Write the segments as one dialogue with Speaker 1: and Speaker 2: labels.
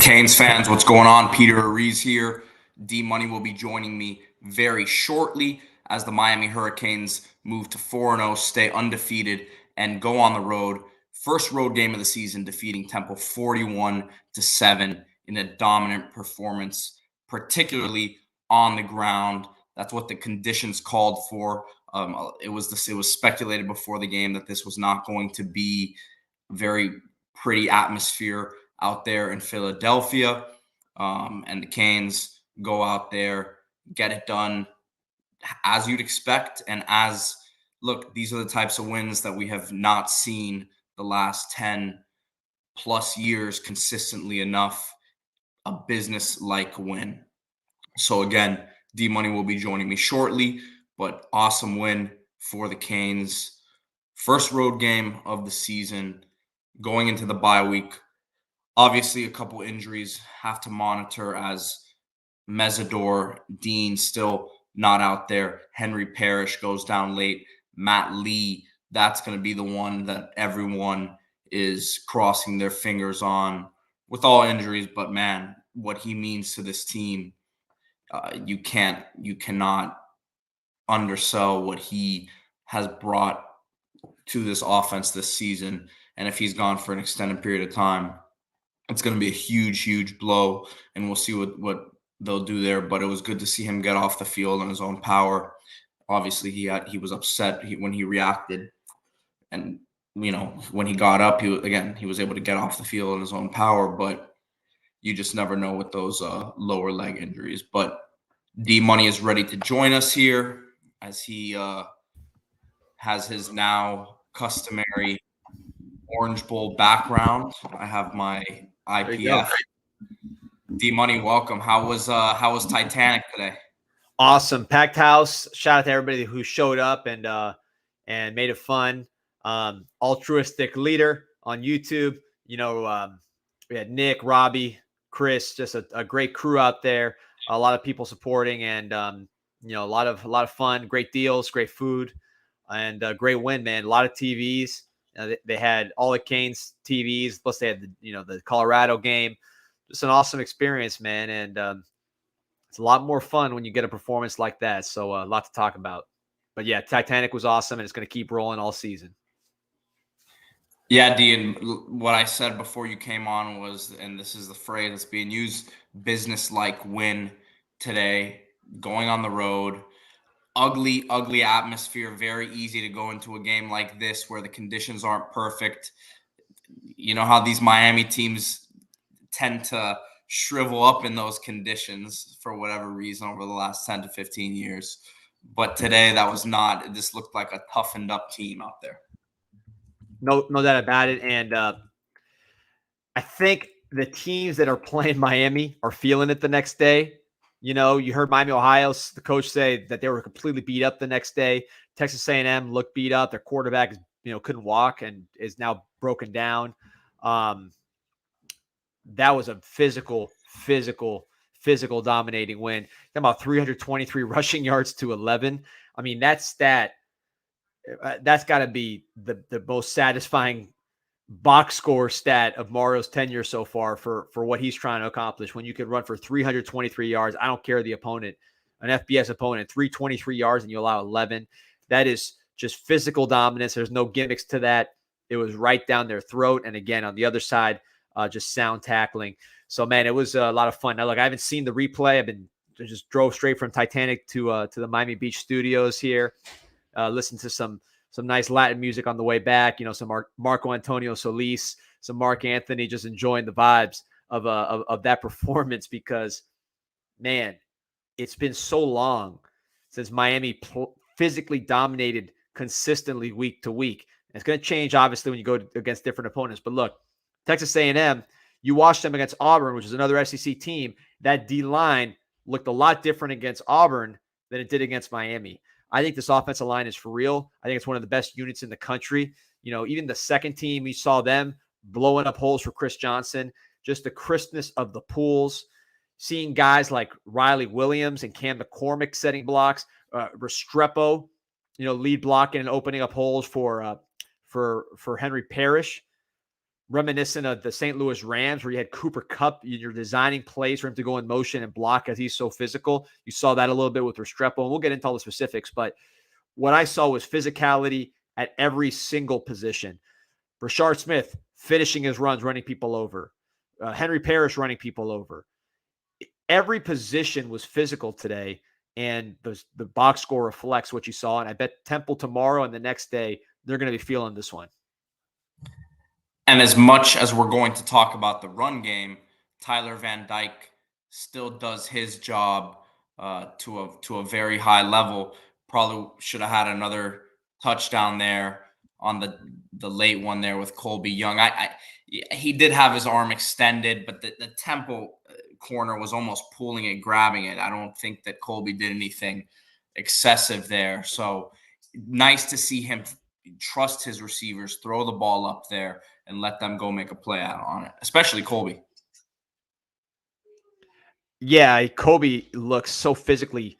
Speaker 1: Canes fans, what's going on? Peter Ariz here. D-Money will be joining me very shortly as the Miami Hurricanes move to 4-0, stay undefeated, and go on the road. First road game of the season, defeating Temple 41-7 in a dominant performance, particularly on the ground. That's what the conditions called for. It was speculated before the game that this was not going to be very pretty atmosphere out there in Philadelphia. And the Canes go out there, get it done as you'd expect. And look, these are the types of wins that we have not seen the last 10 plus years consistently enough. A business-like win. So again, D-Money will be joining me shortly, but awesome win for the Canes. First road game of the season, going into the bye week. Obviously, a couple injuries have to monitor as Mesidor, Dean still not out there. Henry Parrish goes down late. Matt Lee, that's going to be the one that everyone is crossing their fingers on with all injuries. But man, what he means to this team, you cannot undersell what he has brought to this offense this season. And if he's gone for an extended period of time, it's going to be a huge, huge blow, and we'll see what they'll do there. But it was good to see him get off the field on his own power. Obviously, he was upset when he reacted, and when he got up, he was able to get off the field on his own power. But you just never know with those lower leg injuries. But D-Money is ready to join us here as he has his now customary Orange Bowl background. I have my IPF. D-Money, welcome. How was Titanic today?
Speaker 2: Awesome. Packed house. Shout out to everybody who showed up and made it fun. Altruistic leader on YouTube. We had Nick, Robbie, Chris, just a great crew out there. A lot of people supporting, and a lot of fun, great deals, great food, and a great win, man. A lot of TVs. They had all the Canes TVs, plus they had the Colorado game. Just an awesome experience, man, and it's a lot more fun when you get a performance like that. So a lot to talk about. But yeah, Titanic was awesome, and it's going to keep rolling all season.
Speaker 1: Yeah, Dean, what I said before you came on was, and this is the phrase that's being used, business-like win today, going on the road. Ugly atmosphere, very easy to go into a game like this where the conditions aren't perfect. You know how these Miami teams tend to shrivel up in those conditions for whatever reason over the last 10 to 15 years. But today that was not. This looked like a toughened up team out there.
Speaker 2: No doubt about it. And I think the teams that are playing Miami are feeling it the next day. You heard Miami, Ohio, the coach say that they were completely beat up the next day. Texas A&M looked beat up. Their quarterback, couldn't walk and is now broken down. That was a physical dominating win. About 323 rushing yards to 11. I mean, that's got to be the most satisfying box score stat of Mario's tenure so far for what he's trying to accomplish. When you can run for 323 yards, I don't care the opponent, an FBS opponent, 323 yards and you allow 11. That is just physical dominance. There's no gimmicks to that. It was right down their throat. And again, on the other side, just sound tackling. So man, it was a lot of fun. Now, look, I haven't seen the replay. I just drove straight from Titanic to the Miami Beach studios here. Listened to some nice Latin music on the way back, some Marco Antonio Solis, some Mark Anthony, just enjoying the vibes of that performance because, man, it's been so long since Miami physically dominated consistently week to week. And it's going to change, obviously, when you go against different opponents. But look, Texas A&M, you watched them against Auburn, which is another SEC team. That D-line looked a lot different against Auburn than it did against Miami. I think this offensive line is for real. I think it's one of the best units in the country. Even the second team, we saw them blowing up holes for Chris Johnson. Just the crispness of the pools. Seeing guys like Riley Williams and Cam McCormick setting blocks. Restrepo, lead blocking and opening up holes for Henry Parrish. reminiscent of the St. Louis Rams, where you had Cooper Kupp, you're designing plays for him to go in motion and block as he's so physical. You saw that a little bit with Restrepo, and we'll get into all the specifics, but what I saw was physicality at every single position. Rashard Smith finishing his runs, running people over. Henry Parrish running people over. Every position was physical today, and the box score reflects what you saw. And I bet Temple tomorrow and the next day, they're going to be feeling this one.
Speaker 1: And as much as we're going to talk about the run game, Tyler Van Dyke still does his job to a very high level. Probably should have had another touchdown there on the late one there with Colby Young. He did have his arm extended, but the Temple corner was almost pulling it, grabbing it. I don't think that Colby did anything excessive there. So nice to see him trust his receivers, throw the ball up there, and let them go make a play out on it, especially Colby.
Speaker 2: Yeah, Colby looks so physically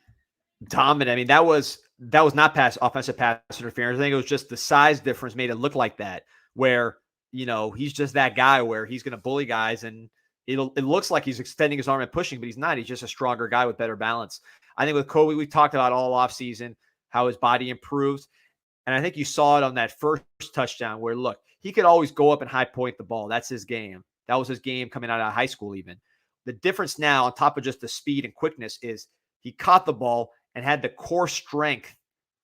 Speaker 2: dominant. I mean, that was not offensive pass interference. I think it was just the size difference made it look like that, where, he's just that guy where he's going to bully guys, and it looks like he's extending his arm and pushing, but he's not. He's just a stronger guy with better balance. I think with Colby, we talked about all offseason how his body improved. And I think you saw it on that first touchdown where, look, he could always go up and high point the ball. That's his game. That was his game coming out of high school even. The difference now, on top of just the speed and quickness, is he caught the ball and had the core strength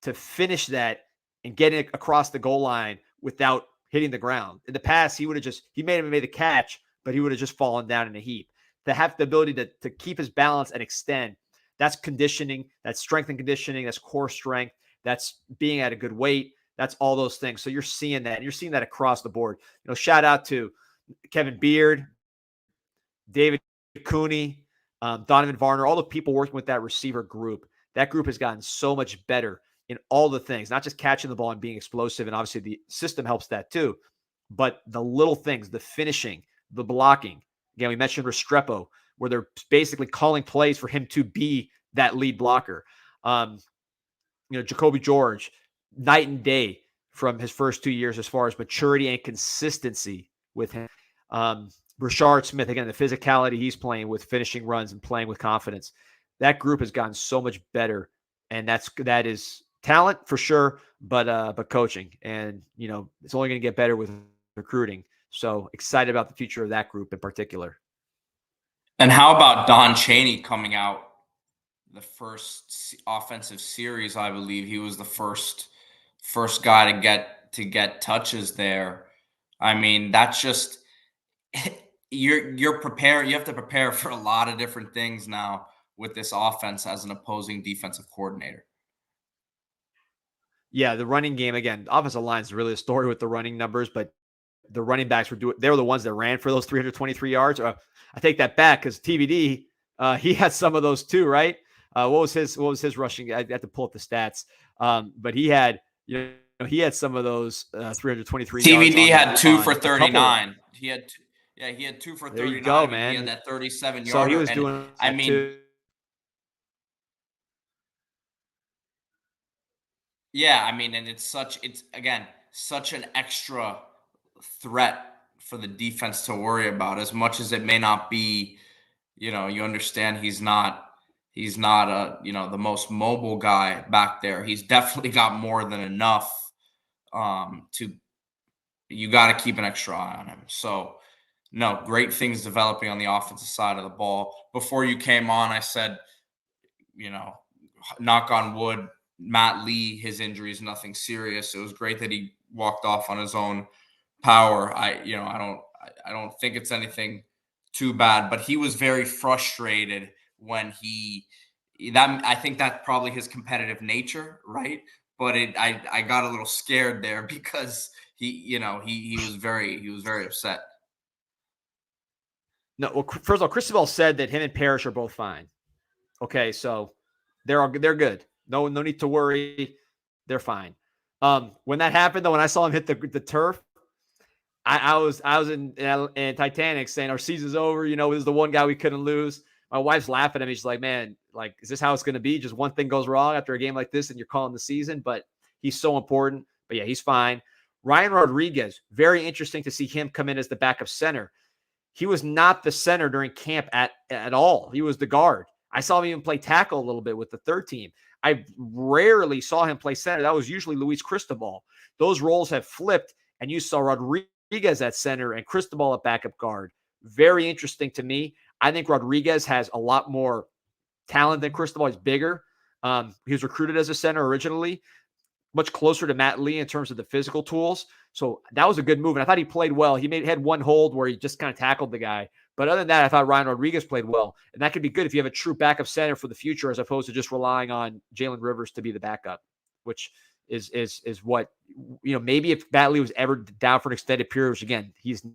Speaker 2: to finish that and get it across the goal line without hitting the ground. In the past, he may have made the catch, but he would have just fallen down in a heap. To have the ability to keep his balance and extend, that's conditioning, that's strength and conditioning, that's core strength. That's being at a good weight. That's all those things. So you're seeing that. You're seeing that across the board. Shout out to Kevin Beard, David Cooney, Donovan Varner, all the people working with that receiver group. That group has gotten so much better in all the things, not just catching the ball and being explosive. And obviously the system helps that too. But the little things, the finishing, the blocking. Again, we mentioned Restrepo, where they're basically calling plays for him to be that lead blocker. Jacoby George, night and day from his first 2 years as far as maturity and consistency with him. Rashard Smith, again, the physicality he's playing with, finishing runs and playing with confidence. That group has gotten so much better, and that is talent for sure, but coaching. And, it's only going to get better with recruiting. So excited about the future of that group in particular.
Speaker 1: And how about Don Cheney coming out? The first offensive series, I believe he was the first guy to get touches there. I mean, that's just you're prepared. You have to prepare for a lot of different things now with this offense as an opposing defensive coordinator.
Speaker 2: Yeah, the running game, again, offensive line is really a story with the running numbers, but the running backs they were the ones that ran for those 323 yards. I take that back because TBD, he had some of those too, right? What was his rushing? I had to pull up the stats. But he had some of those 323
Speaker 1: TBD
Speaker 2: yards
Speaker 1: had 2 for 39. He had 2 for 39.
Speaker 2: There you go, man.
Speaker 1: He had that 37 yarder.
Speaker 2: So he was doing
Speaker 1: Yeah, and it's such an extra threat for the defense to worry about, as much as it may not be, you understand he's not the most mobile guy back there. He's definitely got more than enough you got to keep an extra eye on him. So no, great things developing on the offensive side of the ball. Before you came on, I said, knock on wood, Matt Lee, his injury is nothing serious. It was great that he walked off on his own power. I don't think it's anything too bad, but he was very frustrated when I think that's probably his competitive nature, right? But I got a little scared there because he was very upset.
Speaker 2: No, well, first of all, Cristobal said that him and Parrish are both fine. Okay, so they're good. No need to worry. They're fine. When that happened, though, when I saw him hit the turf, I was in Titanic saying our season's over. This is the one guy we couldn't lose. My wife's laughing at me. She's like, man, is this how it's going to be? Just one thing goes wrong after a game like this and you're calling the season? But he's so important. But yeah, he's fine. Ryan Rodriguez, very interesting to see him come in as the backup center. He was not the center during camp at all. He was the guard. I saw him even play tackle a little bit with the third team. I rarely saw him play center. That was usually Luis Cristobal. Those roles have flipped, and you saw Rodriguez at center and Cristobal at backup guard. Very interesting to me. I think Rodriguez has a lot more talent than Cristobal. He's bigger. He was recruited as a center originally, much closer to Matt Lee in terms of the physical tools. So that was a good move. And I thought he played well. He had one hold where he just kind of tackled the guy. But other than that, I thought Ryan Rodriguez played well. And that could be good if you have a true backup center for the future, as opposed to just relying on Jalen Rivers to be the backup, which is what, maybe if Matt Lee was ever down for an extended period, which again, he's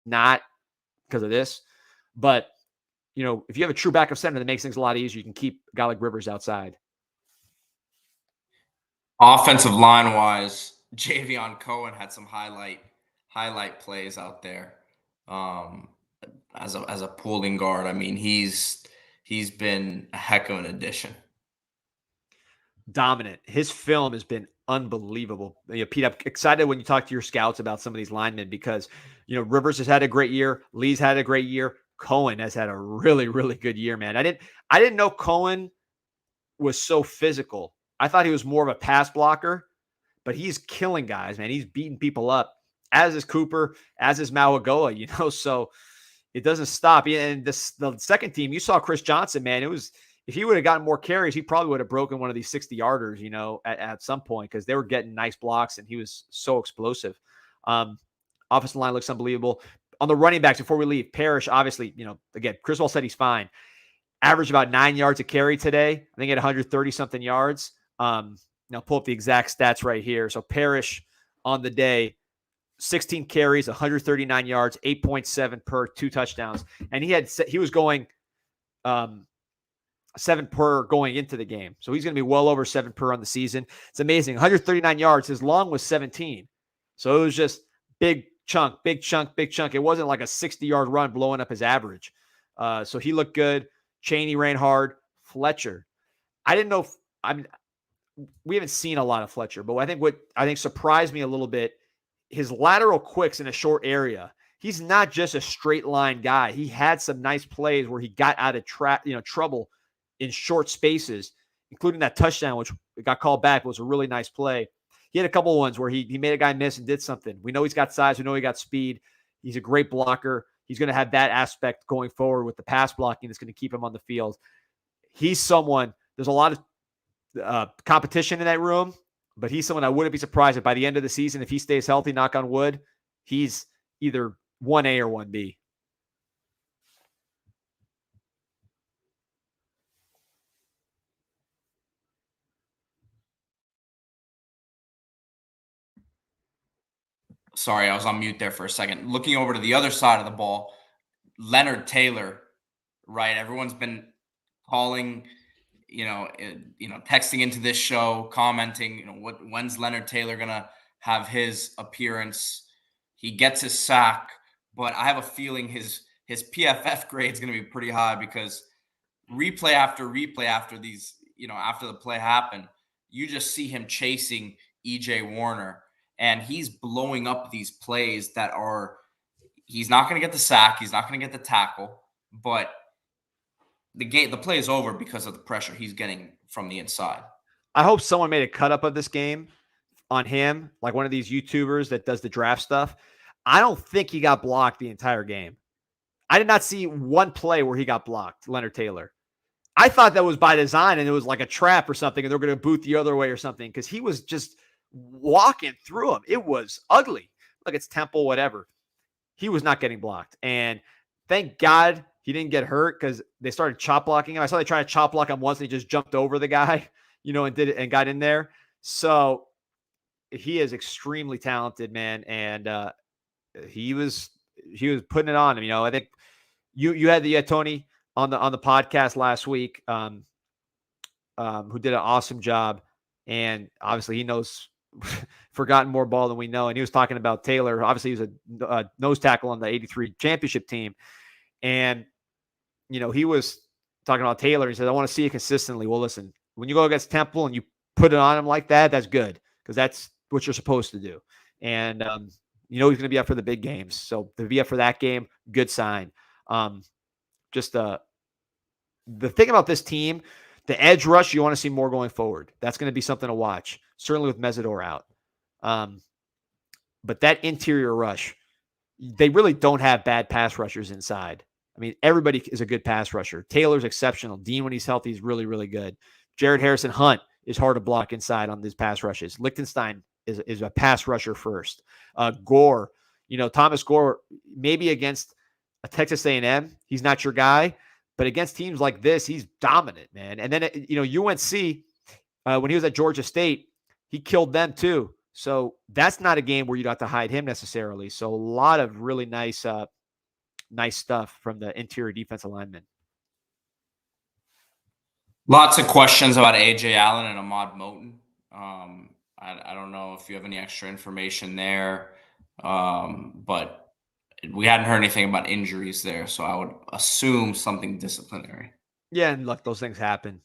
Speaker 2: not because of this. But, if you have a true backup center, that makes things a lot easier. You can keep a guy like Rivers outside.
Speaker 1: Offensive line wise, Javion Cohen had some highlight plays out there. As a pulling guard, I mean, he's been a heck of an addition.
Speaker 2: Dominant. His film has been unbelievable. Pete, I'm excited when you talk to your scouts about some of these linemen because, Rivers has had a great year. Lee's had a great year. Cohen has had a really, really good year, man. I didn't know Cohen was so physical. I thought he was more of a pass blocker, but he's killing guys, man. He's beating people up, as is Cooper, as is Mauagoa, so it doesn't stop. And the second team, you saw Chris Johnson, man. It was, if he would have gotten more carries, he probably would have broken one of these 60-yarders, at some point, because they were getting nice blocks and he was so explosive. Offensive line looks unbelievable. On the running backs, before we leave, Parrish, obviously, again, Chris Wall said he's fine. Averaged about 9 yards a carry today. I think he had 130-something yards. Now pull up the exact stats right here. So Parrish on the day, 16 carries, 139 yards, 8.7 per, 2 touchdowns. And he was going 7 per going into the game. So he's going to be well over 7 per on the season. It's amazing. 139 yards. His long was 17. So it was just big chunk. It wasn't like a 60-yard run blowing up his average. So he looked good. Cheney ran hard. Fletcher. I didn't know we haven't seen a lot of Fletcher, but what I think surprised me a little bit, his lateral quicks in a short area. He's not just a straight line guy. He had some nice plays where he got out of trouble in short spaces, including that touchdown, which got called back, was a really nice play. He had a couple of ones where he made a guy miss and did something. We know he's got size. We know he got speed. He's a great blocker. He's going to have that aspect going forward with the pass blocking that's going to keep him on the field. He's someone, there's a lot of competition in that room, but he's someone I wouldn't be surprised if by the end of the season, if he stays healthy, knock on wood, he's either 1A or 1B.
Speaker 1: Sorry, I was on mute there for a second. Looking over to the other side of the ball, Leonard Taylor, right? Everyone's been calling, texting into this show, commenting, when's Leonard Taylor gonna have his appearance? He gets his sack, but I have a feeling his PFF grade is gonna be pretty high because replay after these, after the play happened, you just see him chasing EJ Warner, and he's blowing up these plays that he's not going to get the sack, he's not going to get the tackle, but the play is over because of the pressure he's getting from the inside.
Speaker 2: I hope someone made a cut up of this game on him, like one of these YouTubers that does the draft stuff. I don't think he got blocked the entire game. I did not see one play where he got blocked, Leonard Taylor. I thought that was by design and it was like a trap or something and they're going to boot the other way or something because he was just walking through him. It was ugly. Like it's Temple, whatever. He was not getting blocked. And thank God he didn't get hurt because they started chop blocking him. I saw they tried to chop block him once and he just jumped over the guy, and did it and got in there. So he is extremely talented, man. And he was putting it on him. I think you had Tony on the podcast last week, who did an awesome job. And obviously he knows forgotten more ball than we know. And he was talking about Taylor. Obviously he was a nose tackle on the 83 championship team. And, he was talking about Taylor. He said, I want to see it consistently. Well, listen, when you go against Temple and you put it on him like that, that's good because that's what you're supposed to do. And, he's going to be up for the big games. So to be up for that game, good sign. Just the thing about this team, the edge rush, you want to see more going forward. That's going to be something to watch, certainly with Mesidor out. But that interior rush, they really don't have bad pass rushers inside. I mean, everybody is a good pass rusher. Taylor's exceptional. Dean, when he's healthy, is really, really good. Jared Harrison Hunt is hard to block inside on these pass rushes. Lichtenstein is a pass rusher first. Gore, Thomas Gore, maybe against a Texas A&M, he's not your guy, but against teams like this, he's dominant, man. And then, UNC, when he was at Georgia State, he killed them too. So that's not a game where you'd have to hide him necessarily. So a lot of really nice stuff from the interior defensive linemen.
Speaker 1: Lots of questions about A.J. Allen and Ahmad Moten. I don't know if you have any extra information there, but we hadn't heard anything about injuries there, so I would assume something disciplinary.
Speaker 2: Yeah, and look, those things happen.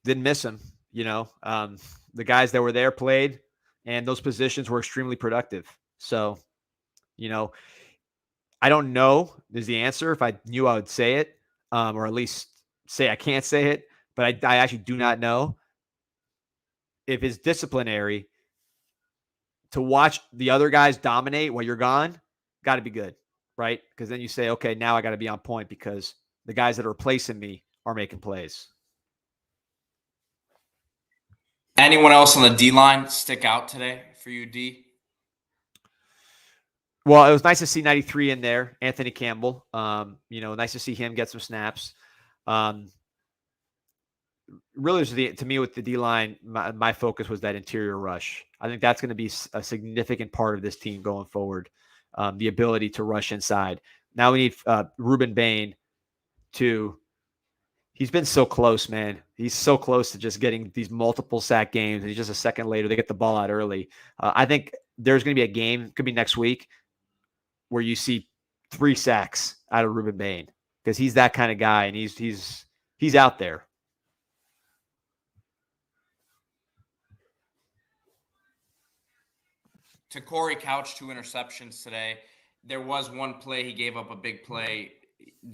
Speaker 2: Didn't miss him, the guys that were there played, and those positions were extremely productive. So, I don't know is the answer. If I knew, I would say it, or at least say I can't say it, but I actually do not know. If it's disciplinary, to watch the other guys dominate while you're gone, got to be good, right? Because then you say, okay, now I got to be on point because the guys that are replacing me are making plays.
Speaker 1: Anyone else on the D-line stick out today for you, D?
Speaker 2: Well, it was nice to see 93 in there, Anthony Campbell. Nice to see him get some snaps. Really, to me, with the D-line, my focus was that interior rush. I think that's going to be a significant part of this team going forward, the ability to rush inside. Now we need Ruben Bain to – he's been so close, man. He's so close to just getting these multiple sack games, and he's just a second later. They get the ball out early. I think there's going to be a game, could be next week, where you see 3 sacks out of Ruben Bain because he's that kind of guy, and he's out there.
Speaker 1: To Corey Couch, 2 interceptions today. There was one play he gave up a big play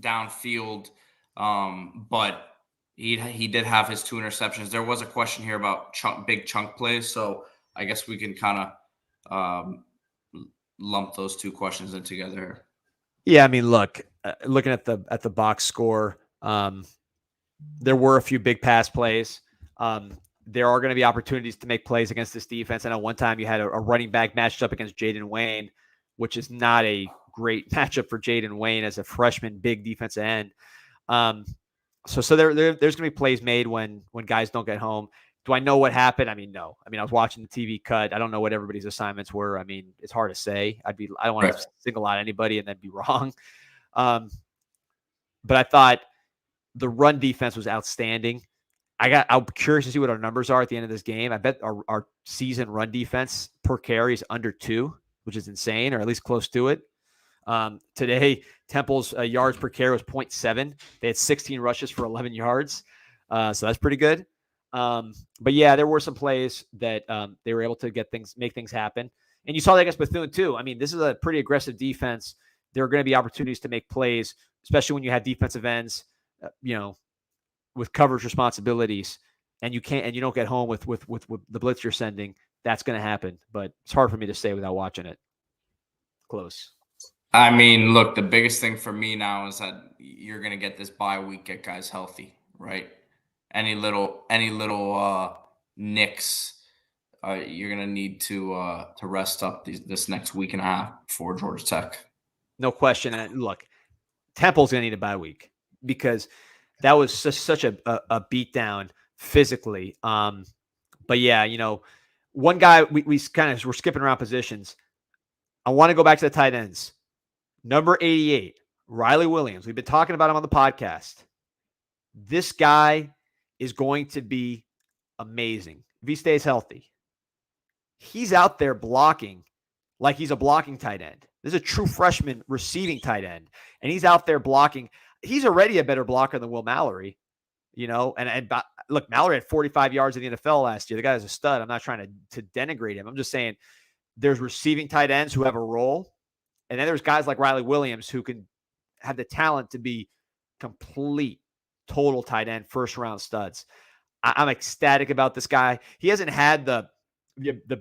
Speaker 1: downfield, but he did have his 2 interceptions. There was a question here about big chunk plays, so I guess we can kind of lump those 2 questions in together.
Speaker 2: Yeah, I mean, look, looking at the box score, there were a few big pass plays. There are going to be opportunities to make plays against this defense. I know one time you had a running back matched up against Jaden Wayne, which is not a great matchup for Jaden Wayne as a freshman big defensive end. So there's going to be plays made when guys don't get home. Do I know what happened? I mean, no. I mean, I was watching the TV cut. I don't know what everybody's assignments were. I mean, it's hard to say. I don't want to single out anybody and then be wrong. But I thought the run defense was outstanding. I'm curious to see what our numbers are at the end of this game. I bet our season run defense per carry is under 2, which is insane, or at least close to it. Today, Temple's yards per carry was 0.7. They had 16 rushes for 11 yards. So that's pretty good. But yeah, there were some plays that they were able to make things happen. And you saw that against Bethune too. I mean, this is a pretty aggressive defense. There are going to be opportunities to make plays, especially when you have defensive ends, with coverage responsibilities, and you don't get home with the blitz you're sending. That's going to happen, but it's hard for me to say without watching it close.
Speaker 1: I mean, look, the biggest thing for me now is that you're going to get this bye week, get guys healthy, right? Any little nicks, you're going to need to rest up this next week and a half before Georgia Tech.
Speaker 2: No question. And look, Temple's going to need a bye week because that was such a beatdown physically. But yeah, one guy we're skipping around positions. I want to go back to the tight ends. Number 88, Riley Williams. We've been talking about him on the podcast. This guy is going to be amazing if he stays healthy. He's out there blocking like he's a blocking tight end. This is a true freshman receiving tight end, and he's out there blocking. He's already a better blocker than Will Mallory, and look, Mallory had 45 yards in the NFL last year. The guy is a stud. I'm not trying to denigrate him. I'm just saying there's receiving tight ends who have a role. And then there's guys like Riley Williams who can have the talent to be complete, total tight end, first-round studs. I'm ecstatic about this guy. He hasn't had the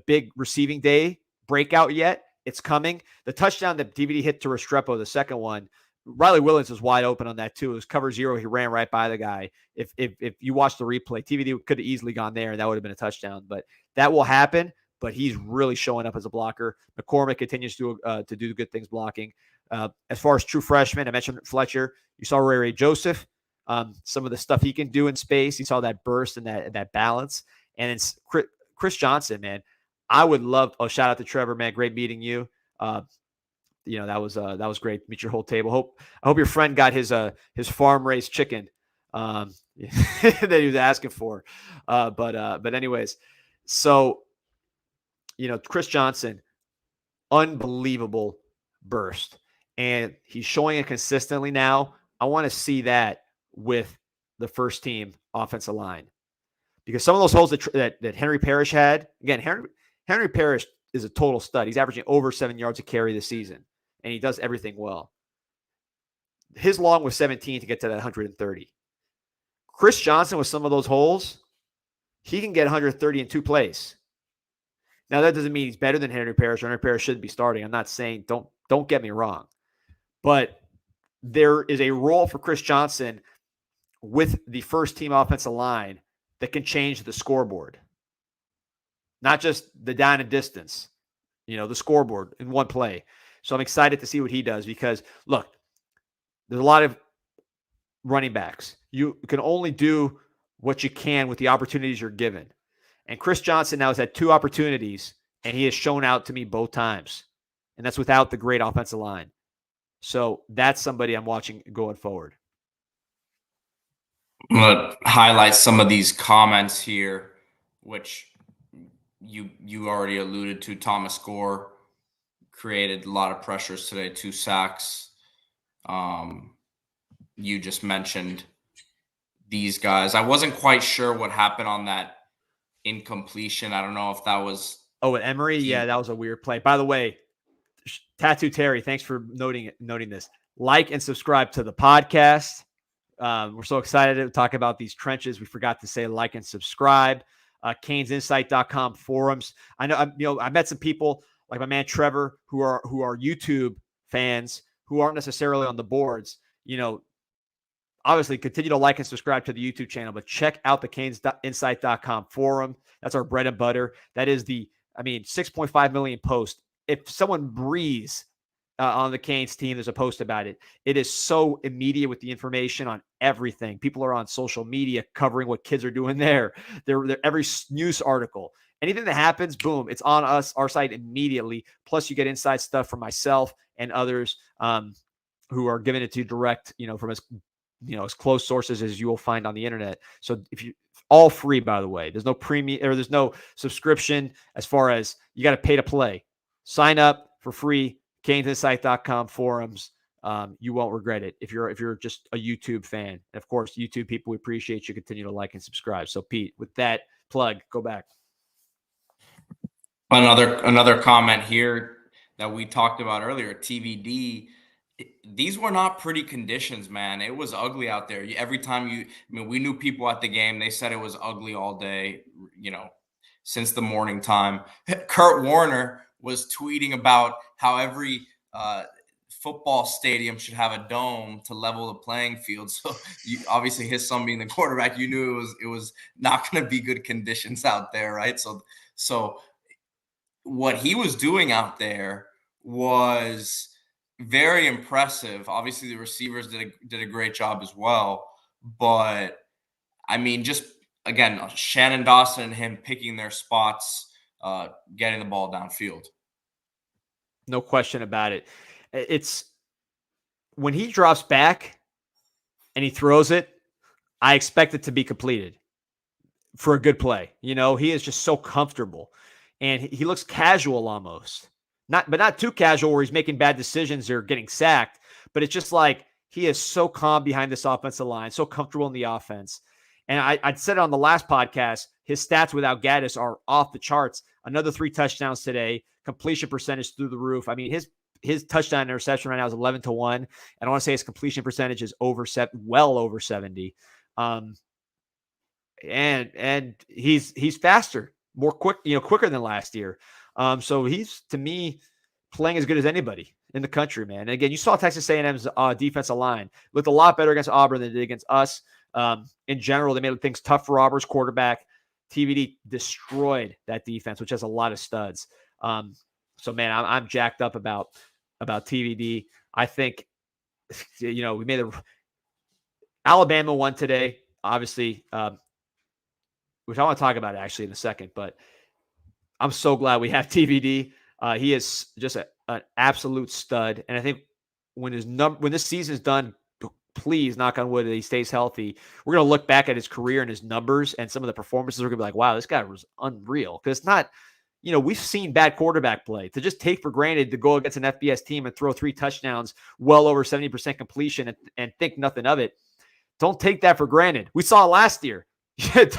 Speaker 2: big receiving day breakout yet. It's coming. The touchdown that DVD hit to Restrepo, the second one, Riley Williams was wide open on that too. It was cover zero. He ran right by the guy. If you watch the replay, TVD could have easily gone there and that would have been a touchdown. But that will happen. But he's really showing up as a blocker. McCormick continues to do good things blocking. As far as true freshmen, I mentioned Fletcher. You saw Ray Joseph. Some of the stuff he can do in space. You saw that burst and that balance. And it's Chris Johnson, man. I would love. Oh, shout out to Trevor, man. Great meeting you. That was great. Meet your whole table. I hope your friend got his farm raised chicken that he was asking for. But anyways, so Chris Johnson, unbelievable burst, and he's showing it consistently now. I want to see that with the first team offensive line, because some of those holes that Henry Parrish had, again, Henry Parrish is a total stud. He's averaging over 7 yards a carry this season, and he does everything well. His long was 17 to get to that 130. Chris Johnson, with some of those holes, he can get 130 in 2 plays. Now, that doesn't mean he's better than Henry Parrish. Henry Parrish shouldn't be starting. I'm not saying, don't get me wrong. But there is a role for Chris Johnson with the first team offensive line that can change the scoreboard. Not just the down and distance, the scoreboard in one play. So I'm excited to see what he does because, look, there's a lot of running backs. You can only do what you can with the opportunities you're given. And Chris Johnson now has had 2 opportunities, and he has shown out to me both times. And that's without the great offensive line. So that's somebody I'm watching going forward.
Speaker 1: I'm going to highlight some of these comments here, which you already alluded to. Thomas Gore created a lot of pressures today, 2 sacks. You just mentioned these guys. I wasn't quite sure what happened on that incompletion. I don't know if that was
Speaker 2: at Emory. Yeah, that was a weird play. By the way, Tattoo Terry, thanks for noting this. Like and subscribe to the podcast. We're so excited to talk about these trenches. We forgot to say like and subscribe. CanesInsight.com forums. I know I met some people like my man Trevor who are YouTube fans who aren't necessarily on the boards. Obviously continue to like and subscribe to the YouTube channel, but check out the CanesInsight.com forum. That's our bread and butter. That is 6.5 million posts. If someone breathes on the Canes team, there's a post about it. It is so immediate with the information on everything. People are on social media covering what kids are doing there. They're every news article. Anything that happens, boom, it's on our site immediately. Plus, you get inside stuff from myself and others who are giving it to you direct, from as close sources as you will find on the internet. So all free, by the way, there's no premium or there's no subscription as far as you got to pay to play. Sign up for free. CanesInsight.com forums. You won't regret it if you're just a YouTube fan. And of course, YouTube people, we appreciate you. Continue to like and subscribe. So Pete, with that plug, go back.
Speaker 1: Another comment here that we talked about earlier, TVD. These were not pretty conditions, man. It was ugly out there. Every time we knew people at the game, they said it was ugly all day, since the morning time. Kurt Warner was tweeting about how every football stadium should have a dome to level the playing field. So obviously his son being the quarterback, you knew it was not going to be good conditions out there, right? So what he was doing out there was very impressive. Obviously, the receivers did a great job as well. But, just, again, Shannon Dawson and him picking their spots, getting the ball downfield.
Speaker 2: No question about it. It's when he drops back and he throws it, I expect it to be completed for a good play. He is just so comfortable. And he looks casual almost. Not too casual where he's making bad decisions or getting sacked, but it's just like he is so calm behind this offensive line, so comfortable in the offense. And I said it on the last podcast, his stats without Gaddis are off the charts. Another 3 touchdowns today, completion percentage through the roof. I mean, his touchdown interception right now is 11-1. And I want to say his completion percentage is well over 70. And he's faster, more quicker than last year. So he's, to me, playing as good as anybody in the country, man. And again, you saw Texas A&M's defensive line looked a lot better against Auburn than it did against us. In general, they made things tough for Auburn's quarterback. TVD destroyed that defense, which has a lot of studs. So man, I'm jacked up about TVD. I think, we made Alabama won today, obviously, which I want to talk about actually in a second, but I'm so glad we have TVD. He is just an absolute stud. And I think when this season is done, please knock on wood that he stays healthy. We're going to look back at his career and his numbers and some of the performances. We're going to be like, wow, this guy was unreal. Because it's not, we've seen bad quarterback play. To just take for granted to go against an FBS team and throw 3 touchdowns, well over 70% completion and think nothing of it. Don't take that for granted. We saw it last year.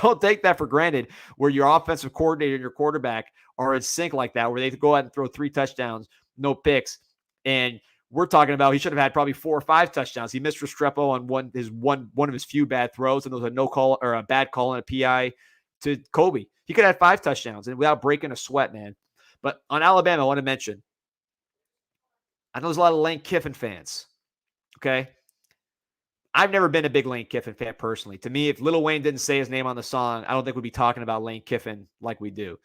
Speaker 2: Don't take that for granted where your offensive coordinator and your quarterback are in sync like that, where they go out and throw 3 touchdowns, no picks. And we're talking about he should have had probably 4 or 5 touchdowns. He missed Restrepo on one of his few bad throws, and there was a no call or a bad call and a PI to Colby. He could have had 5 touchdowns and without breaking a sweat, man. But on Alabama, I want to mention, I know there's a lot of Lane Kiffin fans. Okay. I've never been a big Lane Kiffin fan personally. To me, if Lil Wayne didn't say his name on the song, I don't think we'd be talking about Lane Kiffin like we do.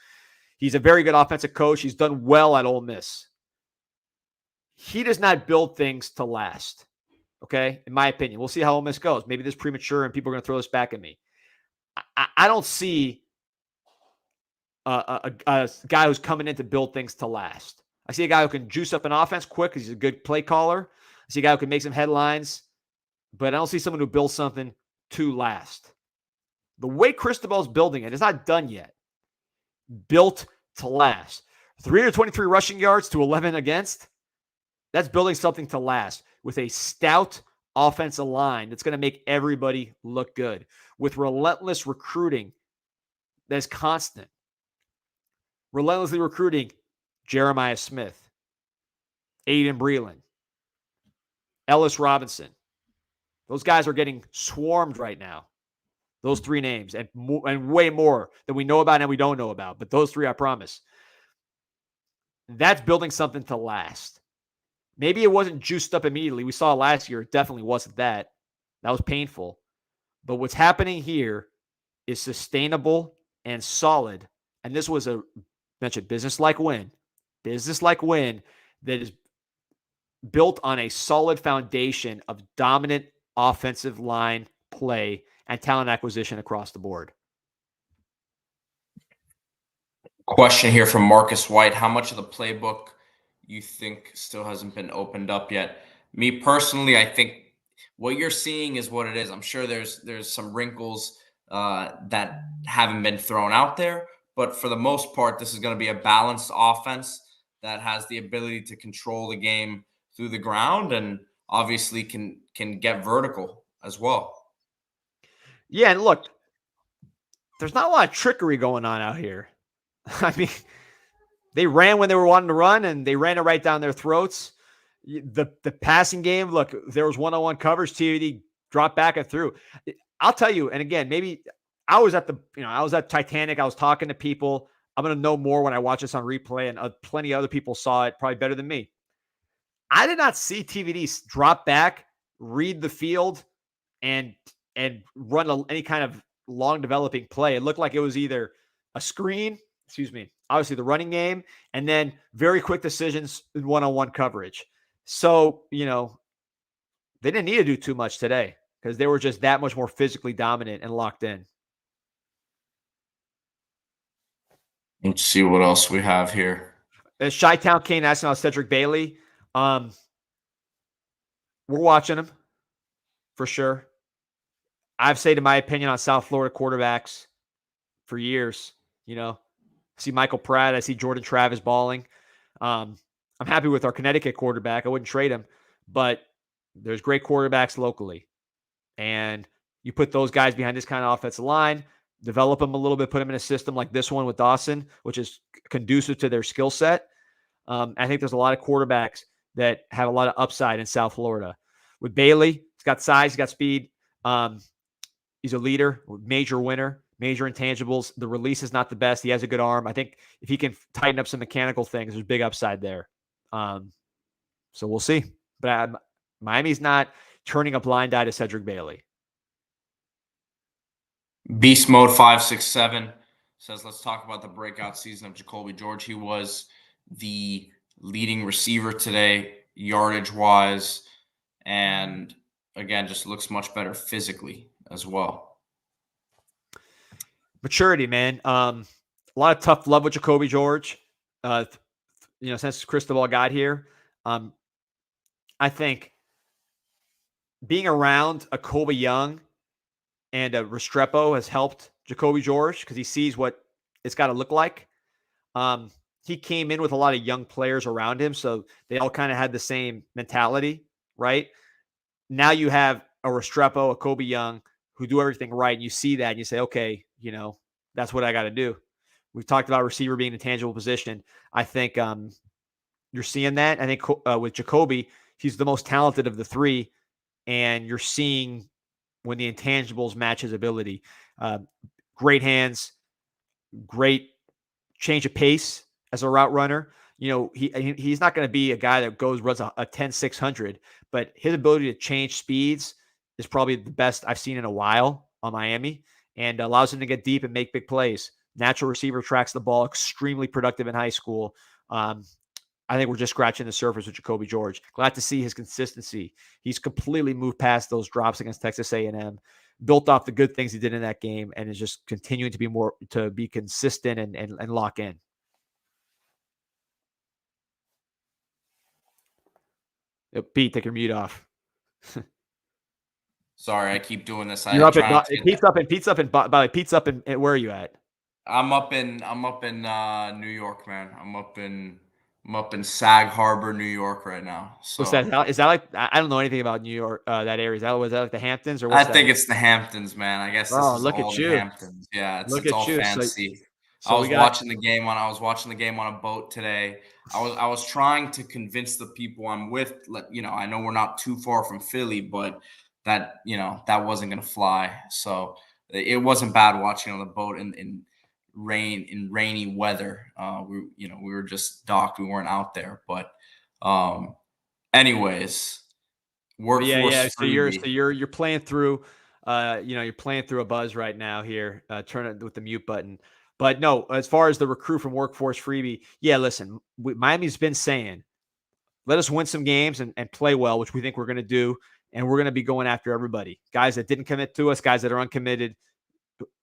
Speaker 2: He's a very good offensive coach. He's done well at Ole Miss. He does not build things to last, okay? In my opinion. We'll see how Ole Miss goes. Maybe this is premature and people are going to throw this back at me. I don't see a guy who's coming in to build things to last. I see a guy who can juice up an offense quick because he's a good play caller. I see a guy who can make some headlines, but I don't see someone who builds something to last. The way Cristobal's building it, it's not done yet. Built to last. 323 rushing yards to 11 against. That's building something to last with a stout offensive line that's going to make everybody look good. With relentless recruiting that's constant. Relentlessly recruiting Jeremiah Smith, Aiden Breland, Ellis Robinson. Those guys are getting swarmed right now. Those 3 names and way more than we know about and we don't know about. But those 3, I promise. That's building something to last. Maybe it wasn't juiced up immediately. We saw last year. It definitely wasn't that. That was painful. But what's happening here is sustainable and solid. And this was mentioned business-like win. Business-like win that is built on a solid foundation of dominant offensive line play and talent acquisition across the board.
Speaker 1: Question here from Marcus White. How much of the playbook you think still hasn't been opened up yet? Me personally, I think what you're seeing is what it is. I'm sure there's some wrinkles that haven't been thrown out there, but for the most part, this is going to be a balanced offense that has the ability to control the game through the ground and obviously can get vertical as well.
Speaker 2: Yeah, and look, there's not a lot of trickery going on out here. I mean, they ran when they were wanting to run, and they ran it right down their throats. The passing game, look, there was one-on-one coverage. TVD dropped back and through. I'll tell you, and again, maybe I was at Titanic. I was talking to people. I'm going to know more when I watch this on replay, and plenty of other people saw it probably better than me. I did not see TVD drop back, read the field, and run any kind of long developing play. It looked like it was either a screen, obviously the running game, and then very quick decisions in one-on-one coverage. So, they didn't need to do too much today because they were just that much more physically dominant and locked in.
Speaker 1: Let's see what else we have here.
Speaker 2: Chi-Town Kane asking about Cedric Bailey. We're watching him for sure. I've said my opinion on South Florida quarterbacks for years. I see Michael Pratt. I see Jordan Travis balling. I'm happy with our Connecticut quarterback. I wouldn't trade him, but there's great quarterbacks locally. And you put those guys behind this kind of offensive line, develop them a little bit, put them in a system like this one with Dawson, which is conducive to their skill set. I think there's a lot of quarterbacks that have a lot of upside in South Florida. With Bailey, he's got size, he's got speed. He's a leader, major winner, major intangibles. The release is not the best. He has a good arm. I think if he can tighten up some mechanical things, there's big upside there. So we'll see. But Miami's not turning a blind eye to Cedric Bailey.
Speaker 1: Beast Mode 567 says, let's talk about the breakout season of Jacoby George. He was the leading receiver today, yardage-wise, and again, just looks much better physically as well.
Speaker 2: Maturity, man. A lot of tough love with Jacoby George. Since Cristobal got here, I think being around a Colby Young and a Restrepo has helped Jacoby George because he sees what it's got to look like. He came in with a lot of young players around him, so they all kind of had the same mentality, right? Now you have a Restrepo, a Colby Young, who do everything right. And you see that and you say, okay, that's what I got to do. We've talked about receiver being a tangible position. I think you're seeing that. I think with Jacoby, he's the most talented of the three, and you're seeing when the intangibles match his ability. Great hands, great change of pace as a route runner. He's not going to be a guy that runs a 10-600, but his ability to change speeds is probably the best I've seen in a while on Miami, and allows him to get deep and make big plays. Natural receiver, tracks the ball, extremely productive in high school. I think we're just scratching the surface with Jacoby George. Glad to see his consistency. He's completely moved past those drops against Texas A&M, built off the good things he did in that game, and is just continuing to be consistent and lock in. Pete, take your mute off.
Speaker 1: Sorry, I keep doing this.
Speaker 2: You're up at Pete's up in where are you at?
Speaker 1: I'm up in New York, man. I'm up in Sag Harbor, New York right now. So
Speaker 2: what's that? Is that like, I don't know anything about New York, that area. Was that like the Hamptons or what's
Speaker 1: I think it's the Hamptons, man. I guess this is
Speaker 2: look
Speaker 1: all
Speaker 2: at
Speaker 1: the
Speaker 2: you.
Speaker 1: Hamptons. Yeah, it's all fancy.
Speaker 2: So
Speaker 1: I was watching the game on a boat today. I was trying to convince the people I'm with, I know we're not too far from Philly, but that wasn't going to fly. So it wasn't bad watching on the boat in rainy weather. We were just docked. We weren't out there, but anyways, workforce.
Speaker 2: Yeah. So you're playing through, you're playing through a buzz right now here. Turn it with the mute button. But no, as far as the recruit from Workforce Freebie, yeah, listen, Miami's been saying, let us win some games and play well, which we think we're going to do. And we're going to be going after everybody. Guys that didn't commit to us, guys that are uncommitted,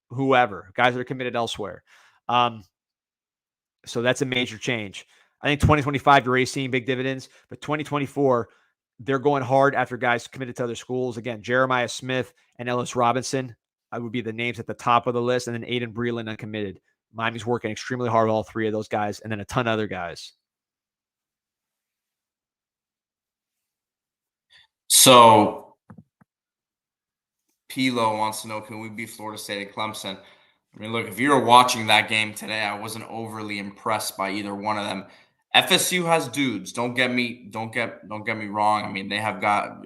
Speaker 2: whoever, guys that are committed elsewhere. So that's a major change. I think 2025, you're already seeing big dividends, but 2024, they're going hard after guys committed to other schools. Again, Jeremiah Smith and Ellis Robinson, I would be the names at the top of the list, and then Aiden Breland uncommitted. Miami's working extremely hard with all three of those guys, and then a ton of other guys.
Speaker 1: So Pilo wants to know, can we beat Florida State and Clemson? I mean, look, if you were watching that game today, I wasn't overly impressed by either one of them. FSU has dudes. Don't get me wrong. I mean, they have got,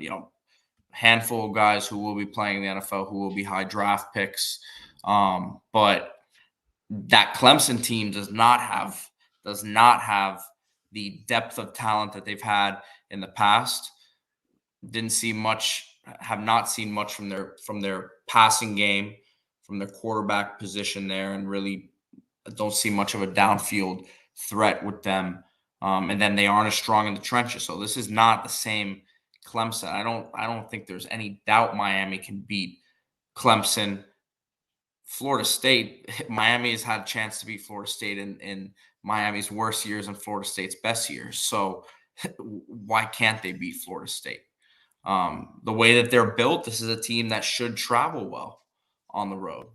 Speaker 1: handful of guys who will be playing in the NFL, who will be high draft picks. But that Clemson team does not have the depth of talent that they've had in the past. Have not seen much from their passing game, from their quarterback position there, and really don't see much of a downfield threat with them. And then they aren't as strong in the trenches. So this is not the same Clemson. I don't think there's any doubt Miami can beat Clemson. Florida State, Miami has had a chance to beat Florida State in Miami's worst years and Florida State's best years. So why can't they beat Florida State? The way that they're built, this is a team that should travel well on the road.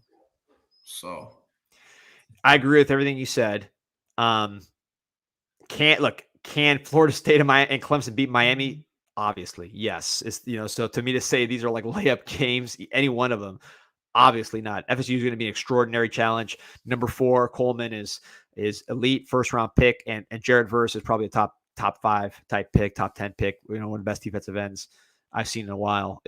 Speaker 1: So
Speaker 2: I agree with everything you said. Can Florida State and Clemson beat Miami? Obviously, yes. So to me to say these are like layup games, any one of them, obviously not. FSU is going to be an extraordinary challenge. Number 4, Coleman is is elite first round pick, and Jared Verse is probably a top 5 type pick, top 10 pick. One of the best defensive ends I've seen in a while.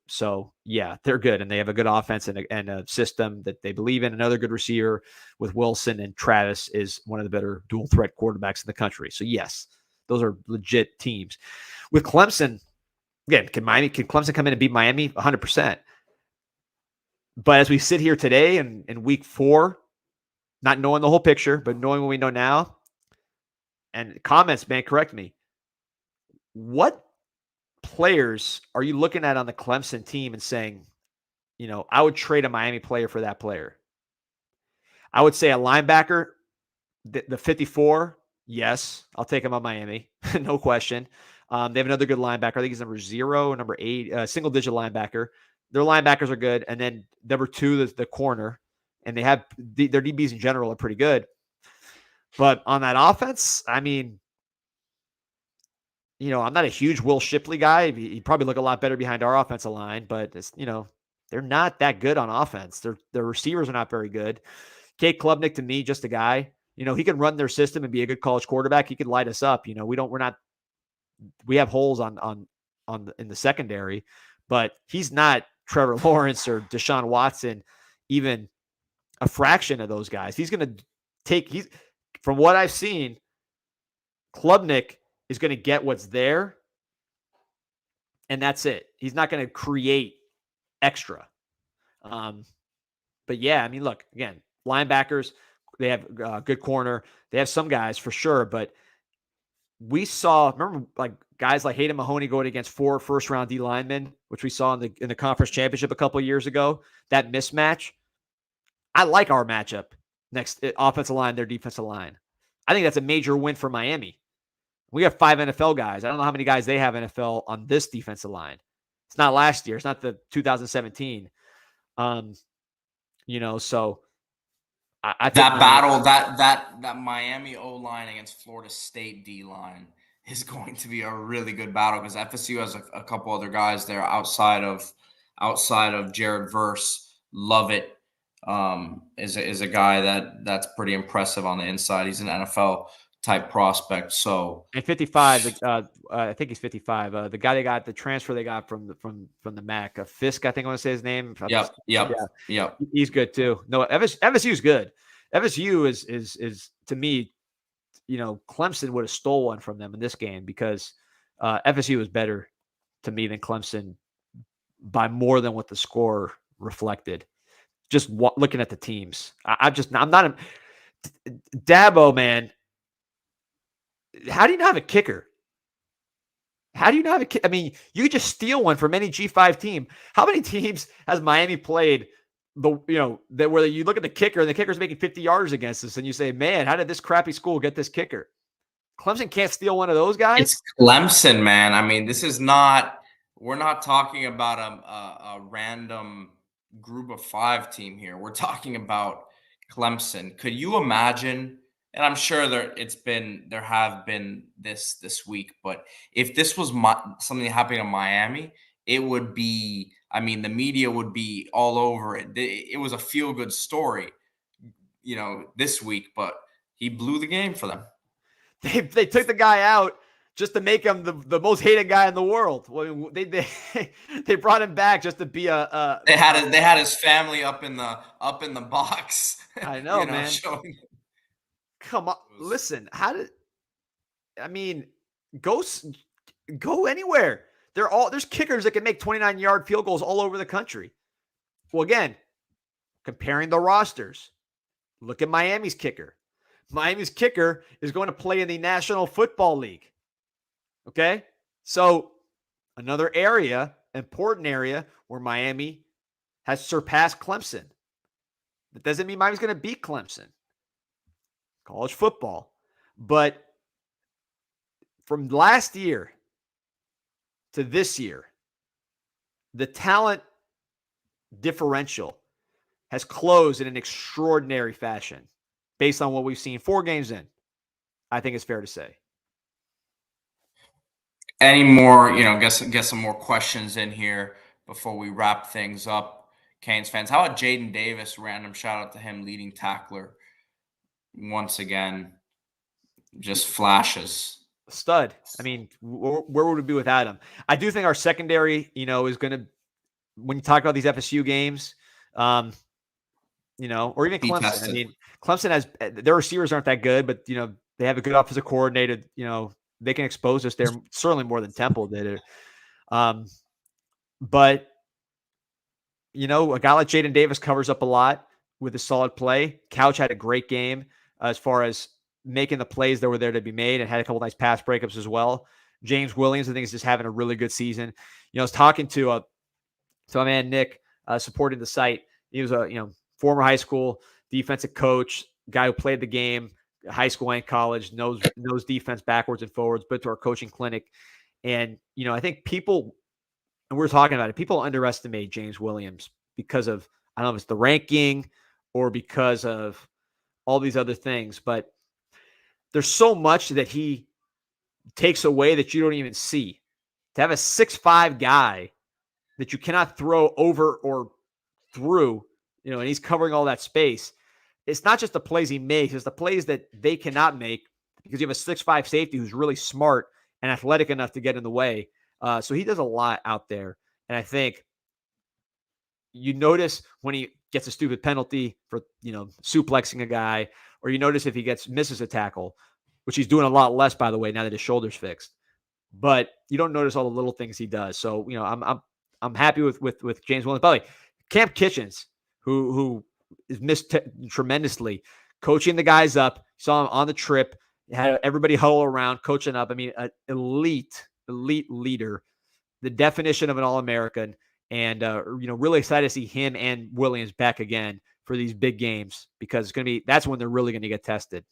Speaker 2: So yeah, they're good, and they have a good offense and a system that they believe in. Another good receiver with Wilson, and Travis is one of the better dual threat quarterbacks in the country. So yes, those are legit teams. With Clemson, again, can Clemson come in and beat Miami? 100%. But as we sit here today in week 4, not knowing the whole picture, but knowing what we know now, and comments, man, correct me. What players are you looking at on the Clemson team and saying, I would trade a Miami player for that player? I would say a linebacker, the 54. Yes, I'll take him on Miami. No question. They have another good linebacker. I think he's number 0, number 8, single-digit linebacker. Their linebackers are good. And then number 2, the corner. And they have their DBs in general are pretty good. But on that offense, I mean, I'm not a huge Will Shipley guy. He'd probably look a lot better behind our offensive line. But, it's, they're not that good on offense. Their receivers are not very good. Kate Klubnik, to me, just a guy. He can run their system and be a good college quarterback. He could light us up. We have holes in the secondary, but he's not Trevor Lawrence or Deshaun Watson, even a fraction of those guys. He's going to from what I've seen, Klubnik is going to get what's there, and that's it. He's not going to create extra. But yeah, I mean, look, again, linebackers, they have good corner. They have some guys for sure, but we saw, remember, like guys like Hayden Mahoney going against 4 first-round D linemen, which we saw in the conference championship a couple of years ago. That mismatch, I like our matchup next offensive line, their defensive line. I think that's a major win for Miami. We have 5 NFL guys. I don't know how many guys they have NFL on this defensive line. It's not last year. It's not the 2017. So I think
Speaker 1: that battle, that Miami O-line against Florida State D-line is going to be a really good battle, because FSU has a couple other guys there outside of Jared Verse. Lovett is a guy that's pretty impressive on the inside. He's an NFL type prospect. So,
Speaker 2: and 55, I think he's 55. The guy the transfer they got from the MAC, Fisk, I think I want to say his name.
Speaker 1: Yep.
Speaker 2: He's good too. No, FSU is good. FSU is to me, Clemson would have stole one from them in this game, because FSU is better to me than Clemson by more than what the score reflected. Just looking at the teams, I'm not Dabo, man. How do you not have a kicker? How do you not have a kicker? I mean, you could just steal one from any G5 team. How many teams has Miami played where you look at the kicker and the kicker's making 50 yards against us, and you say, man, how did this crappy school get this kicker? Clemson can't steal one of those guys.
Speaker 1: It's Clemson, man. I mean, we're not talking about a random group of 5 team here. We're talking about Clemson. Could you imagine? And I'm sure there have been this week, but if this was something happening in Miami, it would be, I mean, the media would be all over it. It was a feel-good story, this week, but he blew the game for them.
Speaker 2: They took the guy out just to make him the most hated guy in the world. Well, they brought him back just to be a.
Speaker 1: They had his family up in the box.
Speaker 2: I know, man. Come on, listen. Go anywhere. There's kickers that can make 29-yard field goals all over the country. Well, again, comparing the rosters, look at Miami's kicker. Miami's kicker is going to play in the National Football League. Okay? So another important area where Miami has surpassed Clemson. That doesn't mean Miami's going to beat Clemson. College football. But from last year to this year, the talent differential has closed in an extraordinary fashion based on what we've seen 4 games in. I think it's fair to say.
Speaker 1: Any more, get some more questions in here before we wrap things up, Canes fans. How about Jaden Davis? Random shout out to him, leading tackler. once again, just flashes.
Speaker 2: Stud. I mean, where would we be without him? I do think our secondary, is going to, when you talk about these FSU games, or even
Speaker 1: Be
Speaker 2: Clemson.
Speaker 1: tested.
Speaker 2: I mean, Clemson has, their receivers aren't that good, but, they have a good offensive coordinator. They can expose us there certainly more than Temple did it. But, a guy like Jaden Davis covers up a lot with a solid play. Couch had a great game as far as making the plays that were there to be made and had a couple nice pass breakups as well. James Williams, I think, is just having a really good season. I was talking to my man Nick, supporting the site. He was a former high school defensive coach, guy who played the game, high school and college, knows defense backwards and forwards, but to our coaching clinic. And, I think people, and we're talking about it, people underestimate James Williams because of, I don't know if it's the ranking or because of all these other things, but there's so much that he takes away that you don't even see. To have a 6'5" guy that you cannot throw over or through, and he's covering all that space. It's not just the plays he makes, it's the plays that they cannot make because you have a 6'5" safety who's really smart and athletic enough to get in the way. So he does a lot out there. And I think you notice when he gets a stupid penalty for, suplexing a guy, or you notice if he misses a tackle, which he's doing a lot less, by the way, now that his shoulder's fixed. But you don't notice all the little things he does. So, I'm happy with James Williams. By the way, Camp Kitchens, who is missed tremendously, coaching the guys up, saw him on the trip, had everybody huddle around, coaching up. I mean, an elite leader, the definition of an All-American, and really excited to see him and Williams back again for these big games because that's when they're really going to get tested.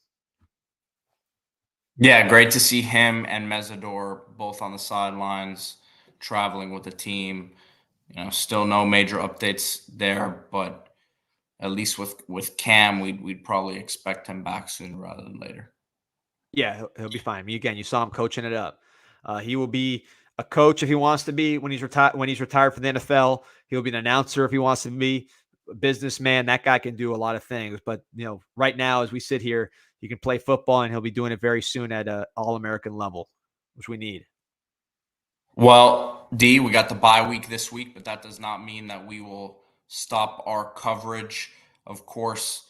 Speaker 1: Yeah, great to see him and Mesidor both on the sidelines traveling with the team. Still no major updates there, but at least with Cam, we'd probably expect him back sooner rather than later.
Speaker 2: Yeah, he'll be fine. I mean, again, you saw him coaching it up. He will be a coach if he wants to be when he's retired. When he's retired from the NFL, he'll be an announcer if he wants to be a businessman. That guy can do a lot of things. But right now, as we sit here, he can play football, and he'll be doing it very soon at an All-American level, which we need.
Speaker 1: Well, D, we got the bye week this week, but that does not mean that we will stop our coverage. Of course,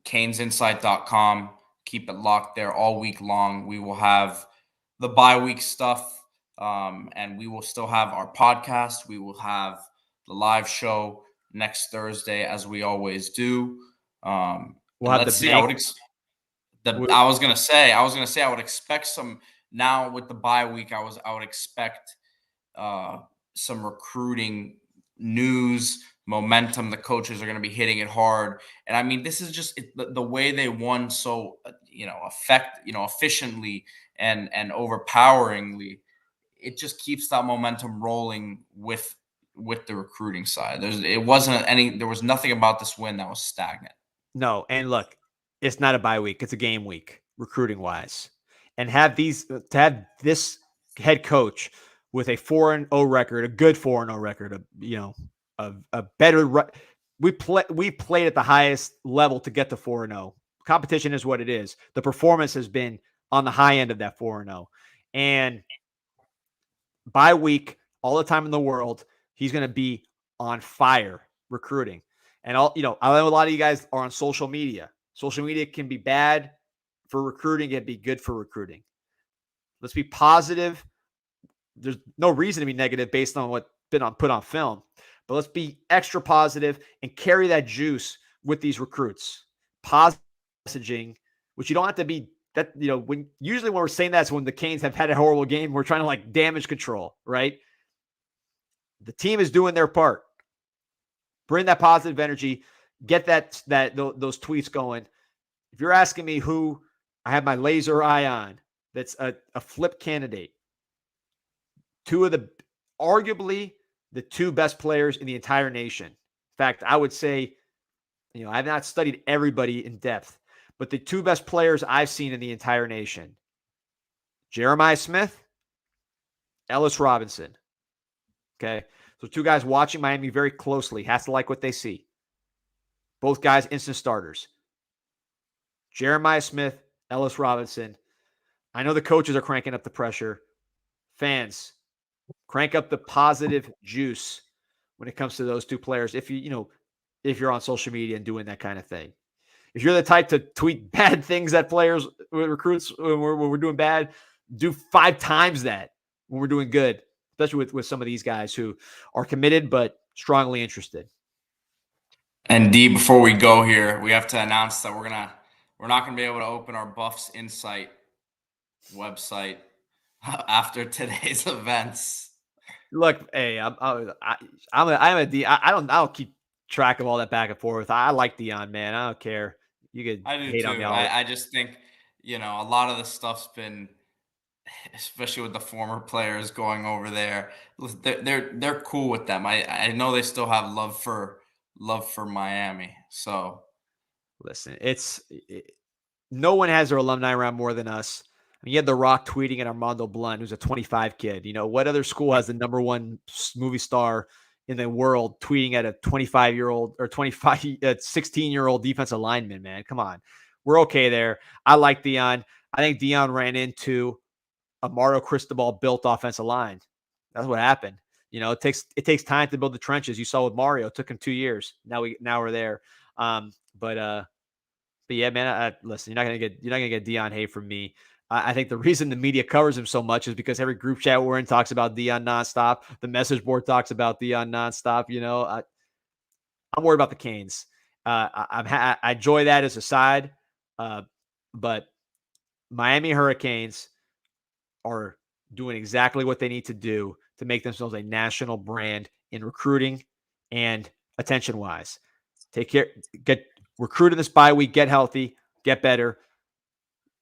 Speaker 1: CanesInsight.com. Keep it locked there all week long. We will have the bye week stuff, and we will still have our podcast. We will have the live show next Thursday, as we always do.
Speaker 2: We'll have
Speaker 1: let's see. I was gonna say I would expect some. Now with the bye week, I would expect some recruiting news, momentum. The coaches are going to be hitting it hard, and I mean, this is just the way they won so efficiently and overpoweringly. It just keeps that momentum rolling with the recruiting side. There was nothing about this win that was stagnant.
Speaker 2: No, and look, it's not a bye week; it's a game week, recruiting wise. And to have this head coach with a 4-0 record, a good 4-0 record, a better. We played at the highest level to get to 4-0. Competition is what it is. The performance has been on the high end of that 4-0, and bye week, all the time in the world, he's going to be on fire recruiting. And I know a lot of you guys are on social media. Social media can be bad for recruiting, it'd be good for recruiting. Let's be positive. There's no reason to be negative based on what's been put on film, but let's be extra positive and carry that juice with these recruits. Positive messaging, which you don't have to be that, when we're saying that's when the Canes have had a horrible game, we're trying to damage control, right? The team is doing their part. Bring that positive energy, get those tweets going. If you're asking me who I have my laser eye on, that's a flip candidate. Arguably the two best players in the entire nation. In fact, I would say, I've not studied everybody in depth, but the two best players I've seen in the entire nation, Jeremiah Smith, Ellis Robinson. Okay. So two guys watching Miami very closely, has to like what they see. Both guys, instant starters. Jeremiah Smith, Ellis Robinson. I know the coaches are cranking up the pressure. Fans, crank up the positive juice when it comes to those two players. If if you're on social media and doing that kind of thing, if you're the type to tweet bad things at players, recruits, when we're doing bad, do 5 times that when we're doing good, especially with some of these guys who are committed but strongly interested.
Speaker 1: And D, before we go here, we have to announce that we're not gonna be able to open our Buffs Insight website after today's events.
Speaker 2: Look, hey, I'm a D. I don't keep track of all that back and forth. I like Dion, man. I don't care. You could
Speaker 1: I do
Speaker 2: hate on me
Speaker 1: too.
Speaker 2: all.
Speaker 1: I just think, a lot of the stuff's been, especially with the former players going over there. They're cool with them. I know they still have love for Miami. So
Speaker 2: Listen, no one has their alumni around more than us. I mean, you had The Rock tweeting at Armando Blunt, who's a 25 kid. What other school has the number one movie star in the world tweeting at a 25-year-old or 16-year-old defensive lineman, man? Come on. We're okay there. I like Dion. I think Dion ran into a Mario Cristobal built offensive line. That's what happened. It takes time to build the trenches. You saw with Mario, it took him 2 years. Now we're there. But yeah, man. Listen, you're not gonna get Dion hate from me. I think the reason the media covers him so much is because every group chat we're in talks about Dion nonstop. The message board talks about Dion nonstop. I'm worried about the Canes. I enjoy that as a side, but Miami Hurricanes are doing exactly what they need to do to make themselves a national brand in recruiting and attention-wise. Take care, get recruited this bye week, get healthy, get better.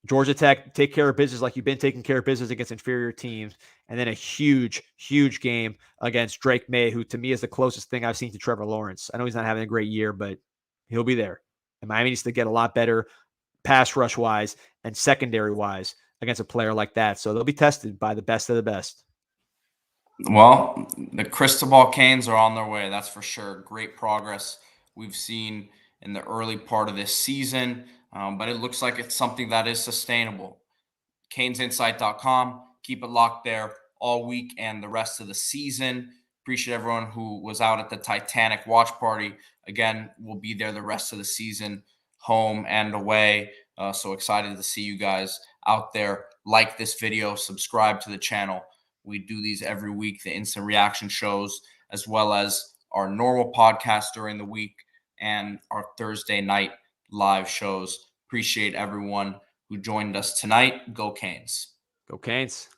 Speaker 2: Georgia Tech, take care of business like you've been taking care of business against inferior teams. And then a huge, huge game against Drake May, who to me is the closest thing I've seen to Trevor Lawrence. I know he's not having a great year, but he'll be there. And Miami needs to get a lot better pass rush-wise and secondary-wise against a player like that. So they'll be tested by the best of the best.
Speaker 1: well, the Cristobal Canes are on their way. That's for sure. Great progress we've seen in the early part of this season, but it looks like it's something that is sustainable. CanesInsight.com. Keep it locked there all week and the rest of the season. Appreciate everyone who was out at the Titanic watch party. Again, we'll be there the rest of the season, home and away. So excited to see you guys out there. Like this video, subscribe to the channel. We do these every week, the instant reaction shows, as well as our normal podcast during the week and our Thursday night live shows. Appreciate everyone who joined us tonight. Go Canes.
Speaker 2: Go Canes.